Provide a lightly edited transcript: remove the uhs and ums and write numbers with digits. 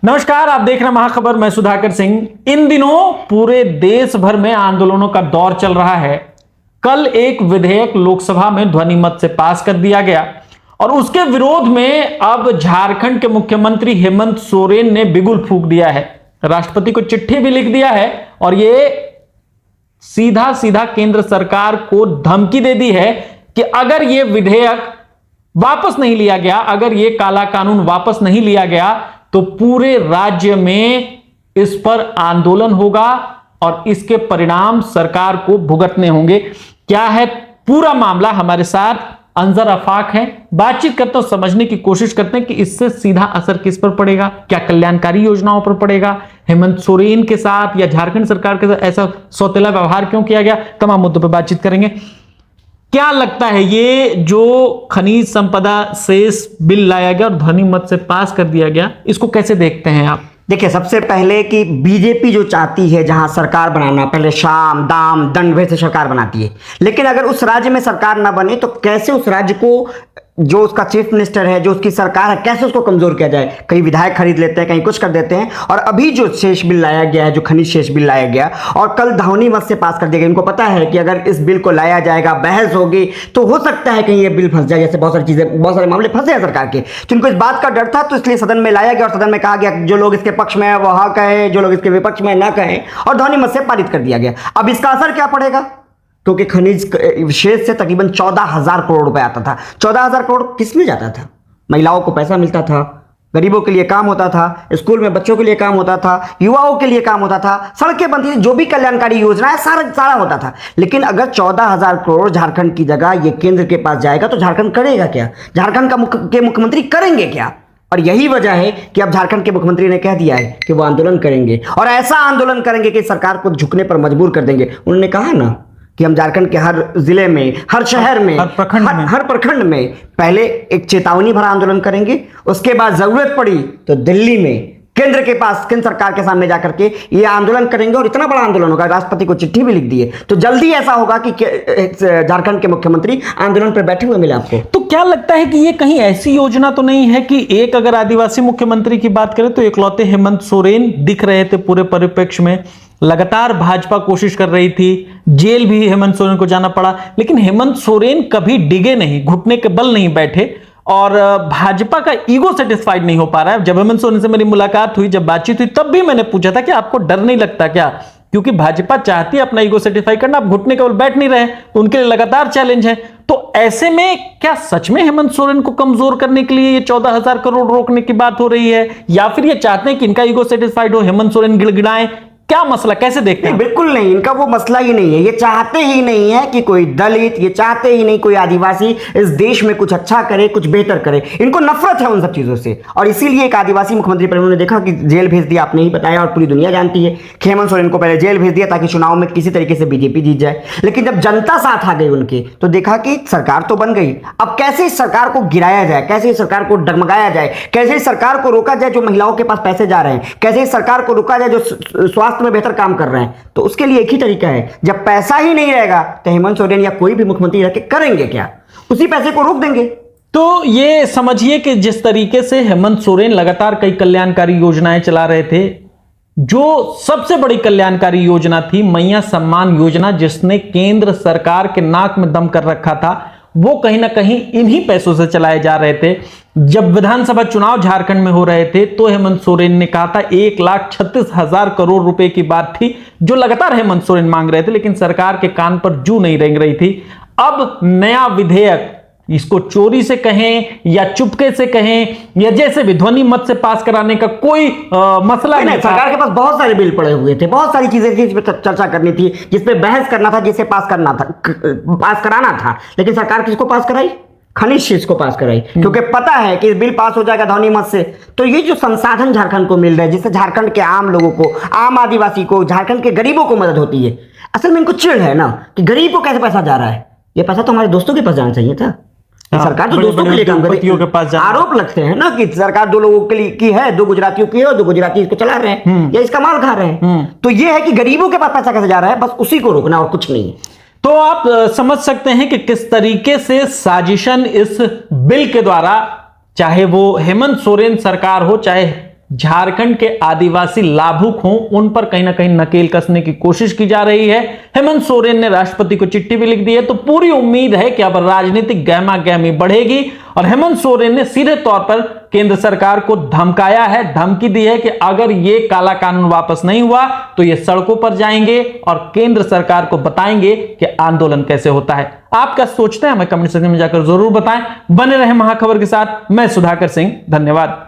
नमस्कार, आप देख रहे हैं महाखबर। मैं सुधाकर सिंह। इन दिनों पूरे देश भर में आंदोलनों का दौर चल रहा है। कल एक विधेयक लोकसभा में ध्वनि मत से पास कर दिया गया और उसके विरोध में अब झारखंड के मुख्यमंत्री हेमंत सोरेन ने बिगुल फूंक दिया है। राष्ट्रपति को चिट्ठी भी लिख दिया है और ये सीधा सीधा केंद्र सरकार को धमकी दे दी है कि अगर ये विधेयक वापस नहीं लिया गया, अगर ये काला कानून वापस नहीं लिया गया तो पूरे राज्य में इस पर आंदोलन होगा और इसके परिणाम सरकार को भुगतने होंगे। क्या है पूरा मामला, हमारे साथ अंजर आफाक हैं। बातचीत करते हैं, समझने की कोशिश करते हैं कि इससे सीधा असर किस पर पड़ेगा, क्या कल्याणकारी योजनाओं पर पड़ेगा, हेमंत सोरेन के साथ या झारखंड सरकार के साथ ऐसा सौतेला व्यवहार क्यों किया गया, तमाम मुद्दों पर बातचीत करेंगे। क्या लगता है ये जो खनिज संपदा शेष बिल लाया गया और ध्वनि मत से पास कर दिया गया, इसको कैसे देखते हैं आप? देखिए, सबसे पहले कि बीजेपी जो चाहती है जहां सरकार बनाना, पहले शाम दाम दंड भेद से सरकार बनाती है, लेकिन अगर उस राज्य में सरकार ना बने तो कैसे उस राज्य को, जो उसका चीफ मिनिस्टर है, जो उसकी सरकार है, कैसे उसको कमजोर किया जाए। कहीं विधायक खरीद लेते हैं, कहीं कुछ कर देते हैं। और अभी जो शेष बिल लाया गया है, जो खनिज शेष बिल लाया गया और कल ध्वनि मत से पास कर दिया गया, इनको पता है कि अगर इस बिल को लाया जाएगा, बहस होगी तो हो सकता है कहीं ये बिल फंस जाए। जैसे बहुत सारी चीजें, बहुत सारे मामले फंसे हैं सरकार के, तो इनको इस बात का डर था, तो इसलिए सदन में लाया गया और सदन में कहा गया जो लोग इसके पक्ष में है वो हाँ कहें, जो लोग इसके विपक्ष में ना कहें, और ध्वनि मत से पारित कर दिया गया। अब इसका असर क्या पड़ेगा? क्योंकि खनिज शेष से तकरीबन 14,000 करोड़ रुपए आता था। 14,000 करोड़ किस में जाता था? महिलाओं को पैसा मिलता था, गरीबों के लिए काम होता था, स्कूल में बच्चों के लिए काम होता था, युवाओं के लिए काम होता था, सड़कें बनती थी, जो भी कल्याणकारी योजना है सारा होता था। लेकिन अगर 14,000 करोड़ झारखंड की जगह ये केंद्र के पास जाएगा तो झारखंड करेगा क्या? झारखंड के मुख्यमंत्री करेंगे क्या? और यही वजह है कि अब झारखंड के मुख्यमंत्री ने कह दिया है कि वो आंदोलन करेंगे और ऐसा आंदोलन करेंगे कि सरकार को झुकने पर मजबूर कर देंगे। उन्होंने कहा ना कि हम झारखंड के हर जिले में, हर शहर में, हर प्रखंड में पहले एक चेतावनी भरा आंदोलन करेंगे, उसके बाद जरूरत पड़ी तो दिल्ली में केंद्र के पास, केंद्र सरकार के सामने जाकर के ये आंदोलन करेंगे और इतना बड़ा आंदोलन होगा। राष्ट्रपति को चिट्ठी भी लिख दी है, तो जल्दी ऐसा होगा कि झारखंड के मुख्यमंत्री आंदोलन पर बैठे हुए मिले आपको। तो क्या लगता है कि ये कहीं ऐसी योजना तो नहीं है कि एक अगर आदिवासी मुख्यमंत्री की बात करें तो इकलौते हेमंत सोरेन दिख रहे थे पूरे परिप्रेक्ष्य में। लगातार भाजपा कोशिश कर रही थी, जेल भी हेमंत सोरेन को जाना पड़ा, लेकिन हेमंत सोरेन कभी डिगे नहीं, घुटने के बल नहीं बैठे और भाजपा का ईगो सेटिस्फाइड नहीं हो पा रहा है। जब हेमंत सोरेन से मेरी मुलाकात हुई, जब बातचीत हुई, तब भी मैंने पूछा था कि आपको डर नहीं लगता क्या, क्योंकि भाजपा चाहती है अपना ईगो सेटिस्फाई करना, आप घुटने के बल बैठ नहीं रहे, तो उनके लिए लगातार चैलेंज है। तो ऐसे में क्या सच में हेमंत सोरेन को कमजोर करने के लिए ये 14,000 करोड़ रोकने की बात हो रही है, या फिर ये चाहते हैं कि इनका ईगो सेटिस्फाइड हो, हेमंत सोरेन गिड़गिड़ाएं? क्या मसला, कैसे देखते हैं? बिल्कुल नहीं, इनका वो मसला ही नहीं है। ये चाहते ही नहीं है कि कोई दलित, ये चाहते ही नहीं कोई आदिवासी इस देश में कुछ अच्छा करे, कुछ बेहतर करे। इनको नफरत है उन सब चीजों से, और इसीलिए एक आदिवासी मुख्यमंत्री पर उन्होंने देखा कि जेल भेज दिया। आपने ही बताया और पूरी दुनिया जानती है, हेमंत सोरेन को पहले जेल भेज दिया ताकि चुनाव में किसी तरीके से बीजेपी जीत जाए। लेकिन जब जनता साथ आ गई उनके, तो देखा कि सरकार तो बन गई। अब कैसे इस सरकार को गिराया जाए, कैसे इस सरकार को डगमगाया जाए, कैसे इस सरकार को रोका जाए जो महिलाओं के पास पैसे जा रहे हैं, कैसे इस सरकार को रोका जाए जो स्वास्थ्य में बेहतर काम कर रहे हैं। तो उसके लिए एक ही तरीका है, जब पैसा ही नहीं रहेगा तो हेमंत सोरेन या कोई भी मुख्यमंत्री रह के करेंगे क्या? उसी पैसे को रोक देंगे। तो ये समझिए कि जिस तरीके से हेमंत सोरेन लगातार कई कल्याणकारी योजनाएं चला रहे थे, जो सबसे बड़ी कल्याणकारी योजना थी मैया सम्मान योजना, जिसने केंद्र सरकार के नाक में दम कर रखा था, वो कहीं ना कहीं इन्हीं पैसों से चलाए जा रहे थे। जब विधानसभा चुनाव झारखंड में हो रहे थे तो हेमंत सोरेन ने कहा था 1,36,000 करोड़ रुपए की बात थी, जो लगातार हेमंत सोरेन मांग रहे थे, लेकिन सरकार के कान पर जू नहीं रेंग रही थी। अब नया विधेयक, इसको चोरी से कहें या चुपके से कहें या जैसे भी, ध्वनि मत से पास कराने का कोई मसला नहीं। सरकार के पास बहुत सारे बिल पड़े हुए थे, बहुत सारी चीजें थी जिस पर चर्चा करनी थी, जिस पे बहस करना था, जिसे पास करना था, पास कराना था। लेकिन सरकार किसको पास कराई? खनिज शेष को पास कराई, क्योंकि पता है कि बिल पास हो जाएगा ध्वनि मत से तो ये जो संसाधन झारखंड को मिल रहे हैं, जिससे झारखंड के आम लोगों को, आम आदिवासी को, झारखंड के गरीबों को मदद होती है। असल में इनको चिढ़ है ना कि गरीब को कैसे पैसा जा रहा है। ये पैसा तो हमारे दोस्तों के पास जाना चाहिए था। सरकार तो दोस्तों के लिए काम करे। आरोप लगते हैं ना कि सरकार दो लोगों के लिए की है, दो गुजरातियों की है और दो गुजराती इसको चला रहे हैं या इसका माल खा रहे हैं। तो ये है कि गरीबों के पास पैसा कैसे जा रहा है, बस उसी को रोकना और कुछ नहीं है। तो आप समझ सकते हैं कि किस तरीके से साजिशन इस बिल के द्वारा, चाहे वो हेमंत सोरेन सरकार हो, चाहे झारखंड के आदिवासी लाभुक हों उन पर कहीं ना कहीं नकेल कसने की कोशिश की जा रही है। हेमंत सोरेन ने राष्ट्रपति को चिट्ठी भी लिख दी है, तो पूरी उम्मीद है कि अब राजनीतिक गहमा गहमी बढ़ेगी और हेमंत सोरेन ने सीधे तौर पर केंद्र सरकार को धमकाया है, धमकी दी है कि अगर ये काला कानून वापस नहीं हुआ तो ये सड़कों पर जाएंगे और केंद्र सरकार को बताएंगे कि आंदोलन कैसे होता है। आप क्या सोचते हैं हमें कमेंट सेक्शन में जाकर जरूर बताएं। बने रहे महाखबर के साथ, मैं सुधाकर सिंह, धन्यवाद।